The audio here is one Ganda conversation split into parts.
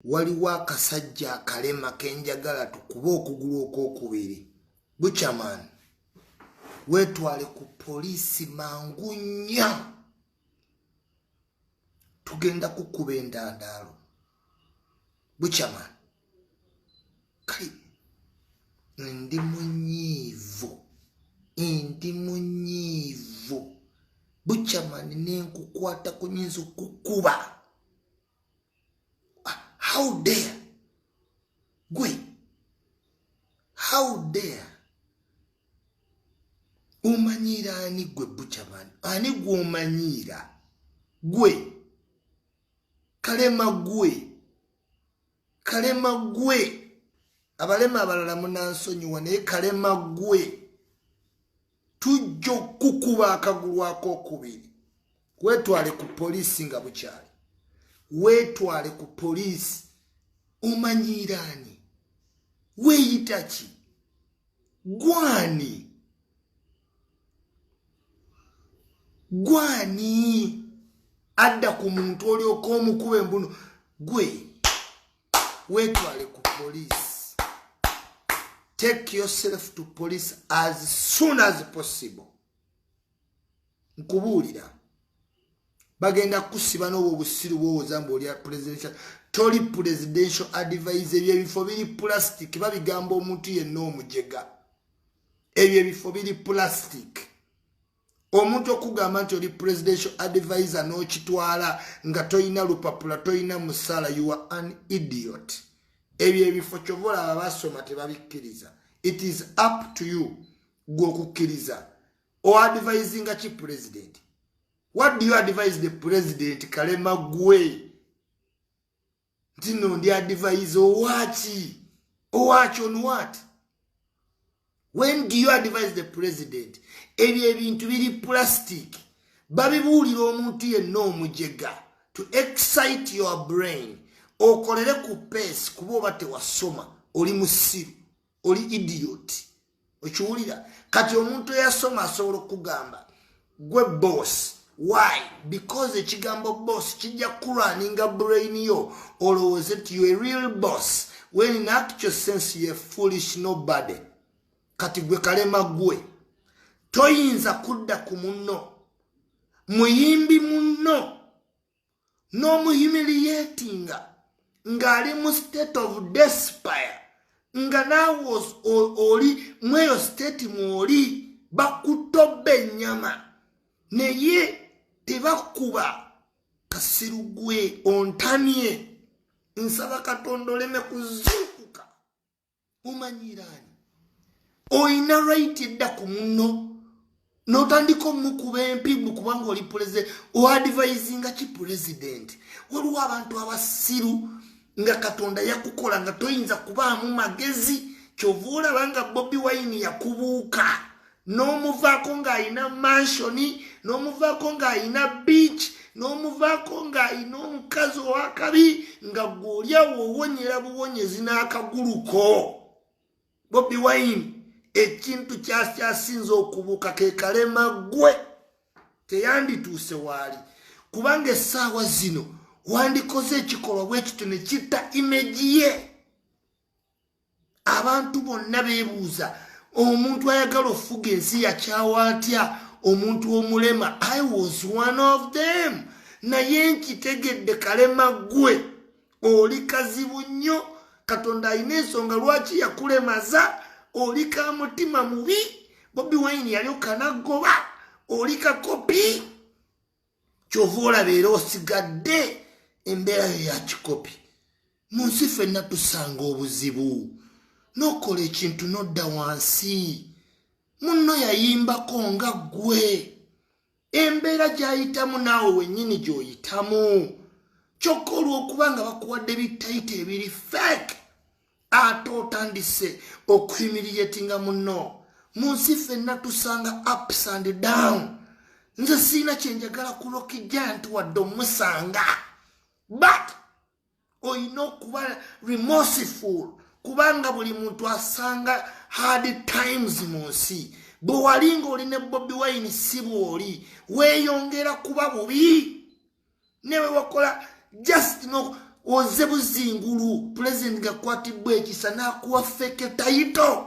waliwo akasajja akalema kenjagala tukuba okugulu okwokubiri. Butcherman, wetwale ku poliisi mangu nnyo. Tugenda kukuba endandaalo. Butcherman, kali ndi munyiivu. Butcherman nenkukwata ku nyinza okukuba. How dare? Gwe. How dare? Umanyira ani gwe Butcherman? Ani gwe umanyira? Gwe. Kalema gwe. Abalema abalala munansonyiwa naye kalema gwe. Tujja okukuba akagulu akokubiri. Wetwale ku poliisi nga bukyali. Wetwale ku poliisi. Umanyira ani? Weeyita ki? Gwani adda ku muntu oli okw'omukube embuno. Gwe wetwale ku poliisi. Take yourself to police as soon as possible. Nkubuulira bagenda kusiba n'obwo busiru bw'ozamba oli presidential. Toli presidential advice. Ebyo ebifo biri plastic. Babigamba omuntu yenna omujega. Ebyo ebifo biri plastic. Omuntu okugamba nti oli presidential advisor n'okitwala nga toyina lupapula toyina musala, you are an idiot. Ebyo ebifo kyovola abasoma tebabikkiriza. It is up to you gwokukkiriza. O advising a chief president. What do you advise the president? Kalema gwe. Tino ndi advise owachi. Owachi on what? When do you advise the president? Ebyo ebintu biri plastic. Babibuulira omuntu yenna omujega. To excite your brain. Okolere ku pace kuba oba tewasoma. Oli musiru. Oli idiot. Okiwulira? Kati omuntu eyasoma asobola okugamba gwe boss. Why? Because ekigambo boss kijja kurunninga brain yo olowooza nti you a real boss when in actual sense you a foolish nobody. Kati gwe kalema gwe toyinza kudda ku munno muyimbi munno n'omuhumiliatinga ng'ali mu state of despair nga naawe oli mweyo state mwoli bakutoba ennyama naye tebakuba kasiru gwe ontanie. Nsaba Katonda oleme kuzuukuka. Umanyirani oyina right edda ku munno n'otandika omukuba empibu kubanga oli president o advisinga ki president. Waliwo abantu abasiru nga Katonda yakukola nga toyinza kubaamu magezi. Kyova olaba nga Bobi Wine yakubuuka n'omuvaako ng'ayina mansioni n'omuvaako ng'ayina beach n'omuvaako ng'ayina omukazi owakabi nga gw'olyawo owonyera buwonyezi n'akaguluko. Bobi Wine ekintu kyasinze okubuuka ke kalema gwe teyandituuse waali kubanga essaawa zino wandikoze ekikolwa bwekito ne kitta imeji ye. Abantu bonna beebuuza omuntu ayagala ofuga ensi yakyawa atya omuntu omulema. I was one of them. Naye nkitegedde kalema gwe oli kazibu nnyo. Katonda alina ensonga lwaki yakulemaza. Oli ka mutima mubi. Bobi Wine yalyoka n'aggoba. Oli kakopi. Kyova olaba era osigadde embeera yo ya kikopi. Mu nsi ffenna tusanga obuzibu. Nokola ekintu nodda wansi. Munno yayimbako nga gwe. Embeera gy'ayitamu naawe wennyini gy'oyitamu. Kyokka olw'okubanga bakuwadde bitayita ebiri fake. Ate otandise okuhumiliatinga munno. Mu nsi ffenna tusanga ups and down. Nze siina kyenjagala kulokijja nti wadde omusanga. But oyina okuba remorseful. Kubanga buli muntu asanga hard times mu nsi. Bwe walinga oli ne Bobi Wine si bw'oli weeyongera kuba bubi. Newe wakola just no oze buzingulu president gakwatibwa ekisa nakuwa feke title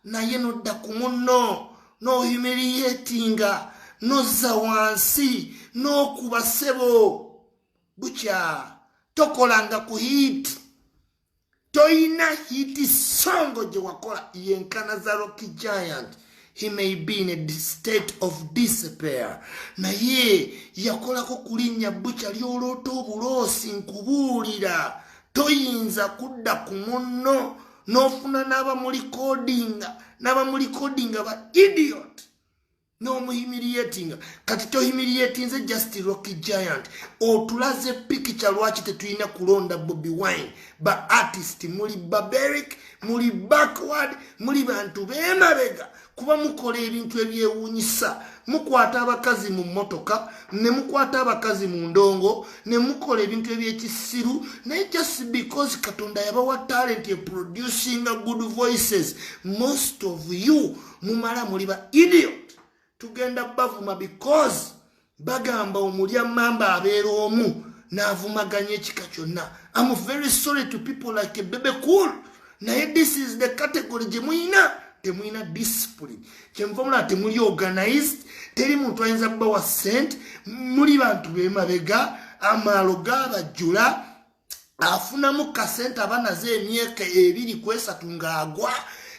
naye nodda ku munno no humiliatinga no zawansi no kubasebo bucha tokolanga ku hit toina hit songo je wakola yenkana za Rocky Giant. He may be in a state of despair. Na ye yakola ko kulinya bucha lyoloto obulosi nkubulira toyinza kudda ku munno nofuna naba muri coding ba idiot no humiliating kati to humiliating ze just Rocky Giant otulaze picture lwaki tetuina kulonda Bobby Wine ba artist muri barbaric muri backward muri bantu bemabega kuba mukola ebintu ebyewunyisa mukwata abakazi mu motoka ne mukwata abakazi mu ndongo ne mukola ebintu ebyekisiru naye just because Katonda yabawa talent ya producing good voices. Most of you mumala muri ba idiot tugenda bavuma because bagamba omulya mamba abeera omu n'avumaganya ekika kyonna. I'm very sorry to people like Bebe Cool. Naye this is the category gye muyina temuyina discipline kyenvumula temuli organized teri muntu ayinza kubawa sent muli bantu bemabega amaalo gabajjula afunamu kasente abanaze emyaka 2 kwesatu ng'agwa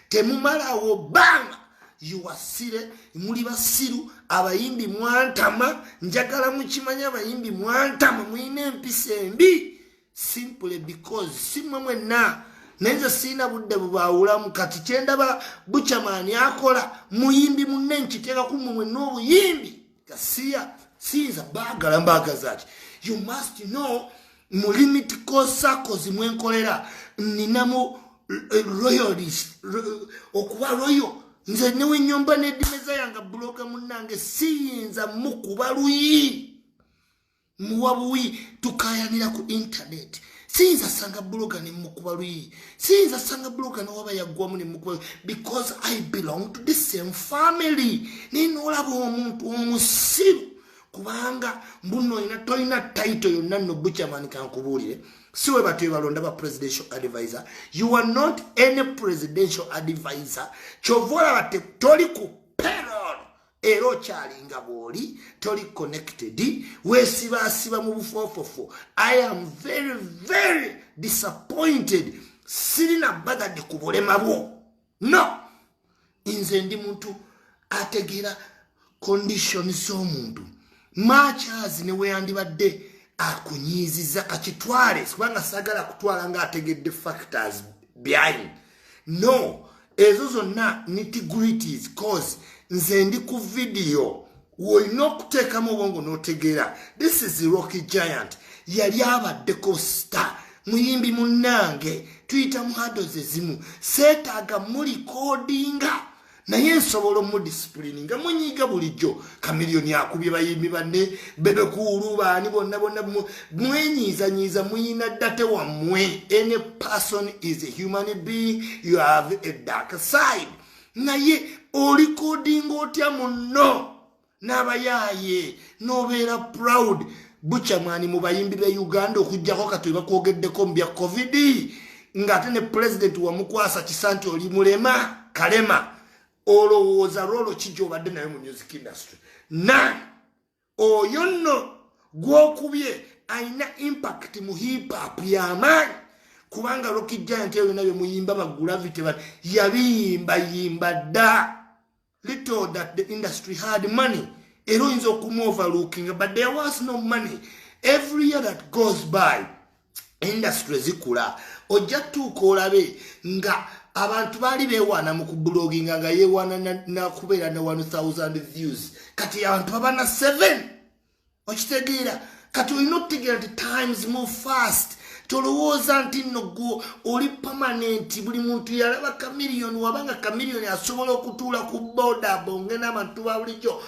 temumalawo banga yuwasire muli basiru abayimbi mwantama njagala mukimanya abayimbi mwantama mwine empisa embi simply because simwe mwenna nenza sina budde bubawulamu kati kyendaba Butcherman akola muyimbi munne nkiteeka ku mumwe n'obuyimbi kasiya sinza bagala mbaga zaki. You must know mu limit ko circles mwenkolera ninamu royalist okuba royal nze newe nyomba nedimeza yanga bloka munange siyinza mukuba luyi muwabuyi tukayanira ku internet sinza sanga bloga ne mukuba luyi sinza sanga bloga no waba yagwamu ne mukuba because I belong to the same family ninola bo omuntu omusiru kubanga mbuno ina toina title yonna no Butcherman kankubulire siwe batwe balonda ba presidential advisor. You are not any presidential advisor. Chovola bate toli ku payroll ero chalinga boli toli connected wesiba mu bufofofo. I am very very disappointed sirina baga de kubolema bo no inze ndi muntu ategera conditions z'omuntu machazi ne weyandibadde akunyiziza kachitwale kubanga sagala kutwala nga ategedde factors behind no ezo zonna nitty-gritties cause nze ndi ku video woyina okuteekamu obwongo n'otegeera this is Rocky Giant yali abaddeko star muyimbi munnange tuyita mu hadoze zimu seetaaga muli kodinga naye nsobola omudiscipline nga munyiga bulijjo kamiliyoni akubye bayimbi banne Bebe Cool baani bonna mwenyiizanyiiza muyina ddate wammwe. Any person is a human being. You have a dark side. Naye olikodinga otya munno n'abayaaye n'obeera proud. Butcherman mu bayimbi be Uganda okujjako kati bakwogeddeko mu bya covid ng'ate ne president wamukwasa kisanti oli mulema kalema olowooza rolo kijobadde naye mu music industry na oyo nno gwokubye ayina impact mu hip hop y'amaanyi kubanga Rocky Giant eyo nabyo muyimba bagravity yimba dda. Little that the industry had money ero oyinza okumoverlooking but there was no money. Every year that goes by industry zikula ojja tuuka olabe nga abantu bali bewana mu kubloginga nga yewana na kubeera na 1000 views kati abantu babana 7 okitegeera kati olina okutegeera nti times move fast tolowooza nti nno gwo oli permanent buli muntu yalaba kamiliyoni wabanga kamiliyoni asobola okutuula ku boda bonge n'abantu ba bulijjo.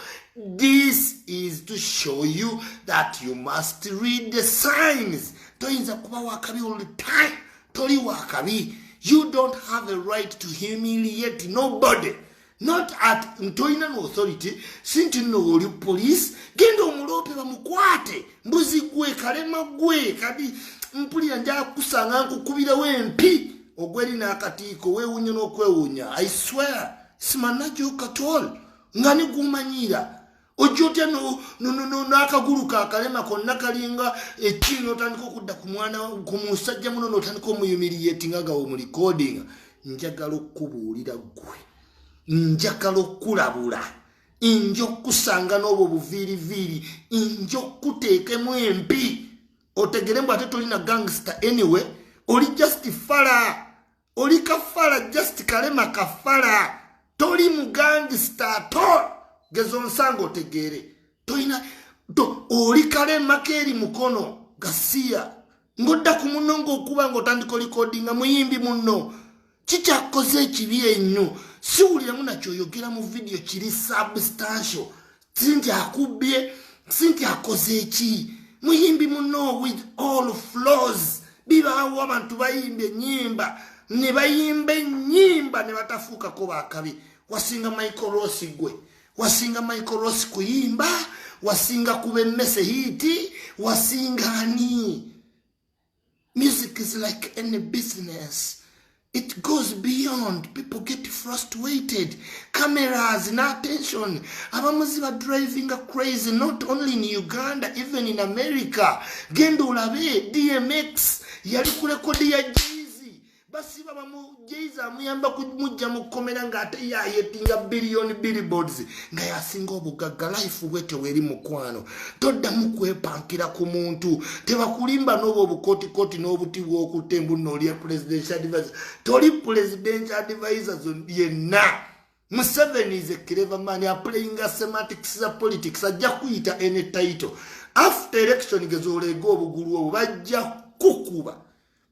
This is to show you that you must read the signs. Toyinza kuba wakabi all the time. Toli wakabi. You don't have a right to humiliate nobody. Not at Ntoina no authority. Sinti no oli police. Gendo omulope bamukwate. Mbuzi gwe kalema gwe kadi mpulira nja kusanga nkukubira wempi ogweri n'akatiiko weewunya n'okwewunya. I swear Isma najoka tol ngani gumanyira ojotya n'akagulu kakalema konna kalinga ekino otandika okudda ku mwana ku musajja muno n'otandika omuyumiriyetinga nga omulikodinga. Njagala okubuulira ggwe, njagala okulabula, nja okusanga n'obwo buviiriviiri, nja okuteekemu empi otegere mbu ate tolina gangster anyway. Oli just fala, oli kafala, just kalema kafala, toli mugangster ato. Gezo Omusanga otegere tolina oli kalema keri mukono gasiya ngodda ku munno ng'okuba ng'otandika olikodinga muyimbi munno kikyakoze ekibi ennyo. Siwuliramu nakyoyogera mu video kiri substantial. Sinti akubbye, sinti akoze eki muyimbi munno with all flaws. Bibaawo abantu bayimba ennyimba ne bayimba ennyimba ne batafuukako bakabi. Wasinga Michael Ross gwe, wasinga Michael Ross kuyimba, wasinga kuba emmese hiti, wasinga ani. Music is like any business. It goes beyond. People get frustrated. Cameras and attention. Abamuzi ba driving crazy, not only in Uganda, even in America. Gendo ulabe DMX yali kurekodi ya Jay-Z. Basi baba mu Jay-Z amuyamba kumujja mu komera nga ate yayetinga billion billboards nga yasinga obugagga life bwete weri mukwano. Toddamu kwepankira ku muntu. Tebakulimba n'obwo obukoti n'obuti bw'okutembu n'oli presidential advisor. Toli presidential advisors yenna. Museveni is a clever man. He is playing a semantics of politics. Ajja kuyita any title. After election gezolega obugulu obwo bajja kukuba.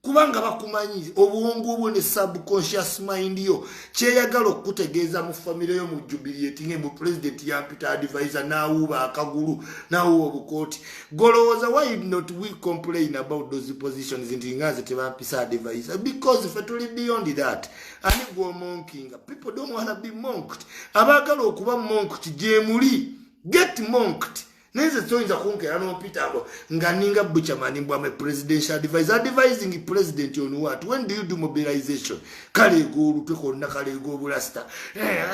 Kubanga bakumanyi obuwongo obwo ne subconscious mind yo kyeyagala okutegeeza mu family yo mu jubilating mu president yampita advisor naawuba akagulu naawuba obukooti. Golowooza why not we complain about those positions nti ngaze tebampisa advisor? Because if tuli beyond that ani go monking. People don't want to be monked. Abagala okuba monked jemuli get monked. Neze toyinza kunkera n'ompitako nga ninga Butcherman mbwa me presidential advisor advising president on what? When do you do mobilization? Kale golu twekonna kale go bulasta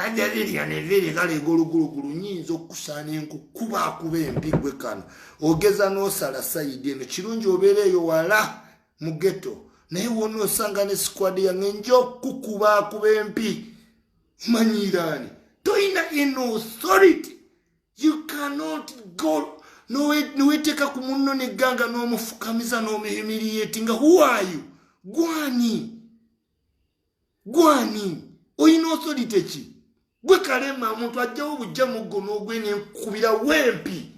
ajabiri aneveri kale golu gulu nyinzo okusana enkukuba akuba empigwe kano ogeza n'osala side eno kirungi obeereyo wala mu ghetto naye wonna osanga ne squad yange njo kukuba akuba empi manyirani toyina in authority. You cannot go no weteka ku munno ne ganga no mufukamiza no humiliating. Who are you? Gwani oyino authority ki gwe kalema omuntu ajjawo bujja muggo n'ogwene kubira wempi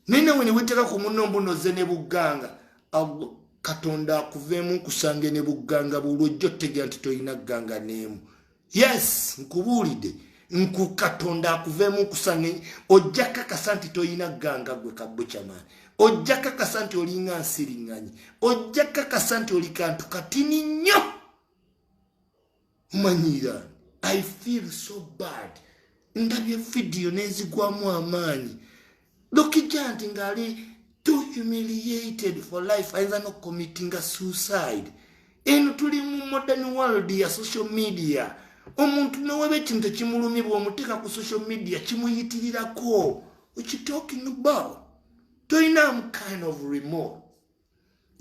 nene wene weteka ku munno mbuno ze ne buganga Katonda akuveemu kusange ne buganga bulojjo tegera nti toyina ganga neemu. Yes nkubuulidde Katonda akuveemu kusange ojja kakasa nti toyina ganga gwe ka Butcherman. Ojja kakasa nti olinga nsiriŋŋanyi. Ojja kakasa nti oli kantu katini nnyo. Manyira I feel so bad. Ndabye video nezigwamu amaanyi. Lokijja nti ngali too humiliated for life either no committing a suicide. Eno tuli mu modern world ya social media. Omuntu nowebe kintu kimulumibwa omuteeka ku social media kimuyitirirako. What you talking about? Toyina kind of remote.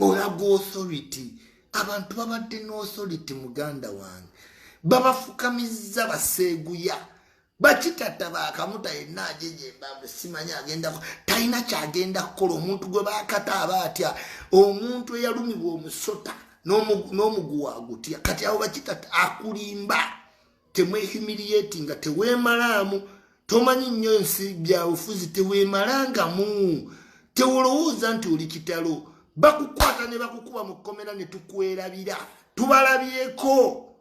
Olago authority. Abantu babadde no authority muganda wange. Babafukamiza baseeguya. Bakitata bakamuta yenna AJJA mbambe simanya agenda tayina kyagenda kukola omuntu gwe bakataaba atya. Omuntu eyalumibwa omusota n'omuguwa agutya. Kati abo bakitata akulimba. Temwe humiliating nga teweemalamu tomanyi nnyo ensi byabufuzi teweemalangamu tewolowooza nti oli kitalo bakukwata ne bakukuba mu kkomera ne tukwerabira tubalabyeko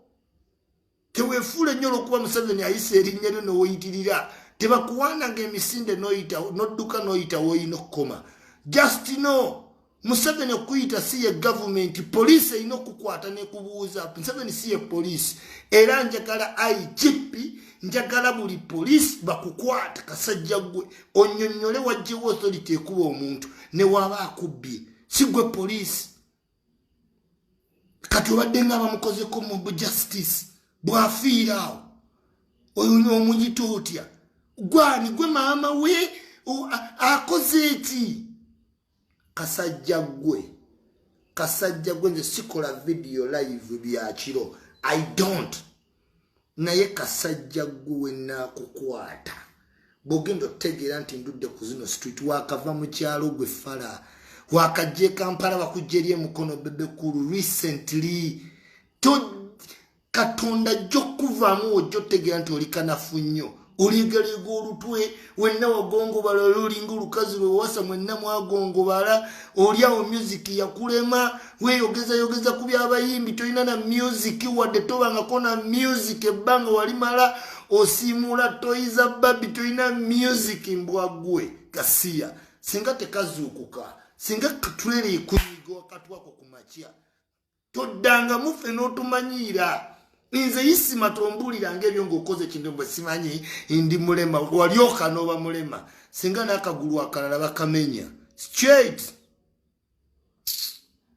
teweefuula nnyo olw'okuba Museveni ayisa erinnya lyo n'oyitirira tebakuwaananga emisinde n'odduka n'oyita w'olina okukoma. Just know Museveni okuyita si ye government police ino kukwata ne kubuuza. Museveni si ye police era njagala IGP njagala buli police bakukwata kasajja gwe onyonyole wajjewo authority ekuba omuntu ne waba akubbye si gwe police kati obadde nga bamukozeko mu justice bwafiira awo oyo omuyita otya gwani gwe maama we akoze eki kasajja gwe nze sikola video live bya kiro I don't naye kasajja gwe nakukwata bogendo tegera nti ndudde ku zino street wakava mu kyalo gwe fala wakajje Kampala bakujjerie mukono bebe kuru recently to katonda jokuvamu ojo tegera nti oli kanafu nnyo oligerega olutwe wenna wagongo bala olinga olukazi lwe wasa mwenna mwagongo bala oliawo music yakulema weyogeza ku byabayimbi tolina na music wadde tobangako na music ebbanga walimala osimula toyiza babi tolina music mbwagwe gasiya singa tekazuukuka singa tutwere kunyiga wakati wako kumakya toddanga mufe n'otumanyira nze Isma tombulira ng'ebyo ng'okoze kintu mbwe simanyi ndi mulema walyoka n'oba mulema singa n'akagulu akalala bakamenya straight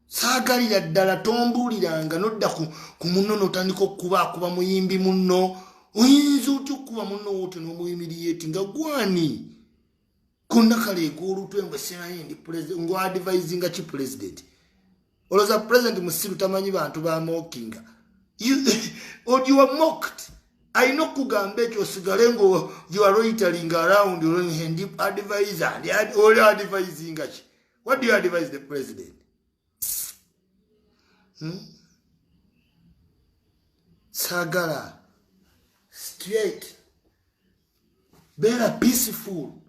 saagalira ddala tombuliranga nodda ku munno n'otandika okuba muyimbi munno oyinza otya okuba munno wote n'omuyimiriyeeti nga gwani konna kaleega olutwe mbwe simanyi ndi president ng'oadvisinga ki president oloza president musiru tamanyi bantu bamookinga you are mocked. I know Kugambecho Sigarengo, you are loitering around and deep advisor and all advising. What do you advise the president? Sagara straight, better peaceful.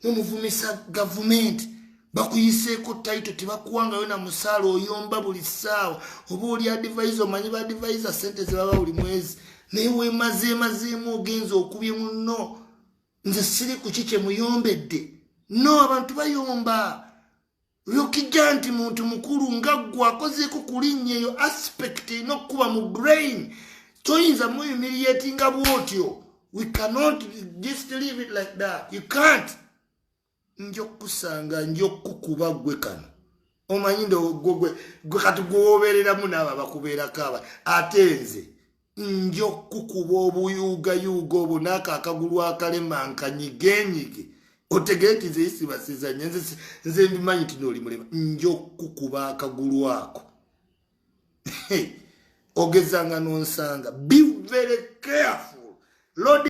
Muvumisa government. Bakuyiseko title tibakuwanga yona musalo oyomba buli sawa oba oli advisor manyi ba advisor sente zibaba buli mwezi newe mazemu ogenza okubye munno nze siri ku kike muyombedde no abantu bayomba yokijanti muntu mukuru ngagwa akozeko kulinnya eyo aspect enokuba mu brain toyinza mu humiliating bwotyo we cannot just leave it like that you can't njokusanga njokukuba gwe kano omanyindo gwe kati gwobereramu n'aba bakubeera kaba atenze njokukuba obuyuga obwo n'akagulu akalema nkanyigenyige otegeti ze Isma sizanye nze mbimanyi ti n'oli mulema njokukuba akagulu ako ogezanga nonsanga be very careful Lord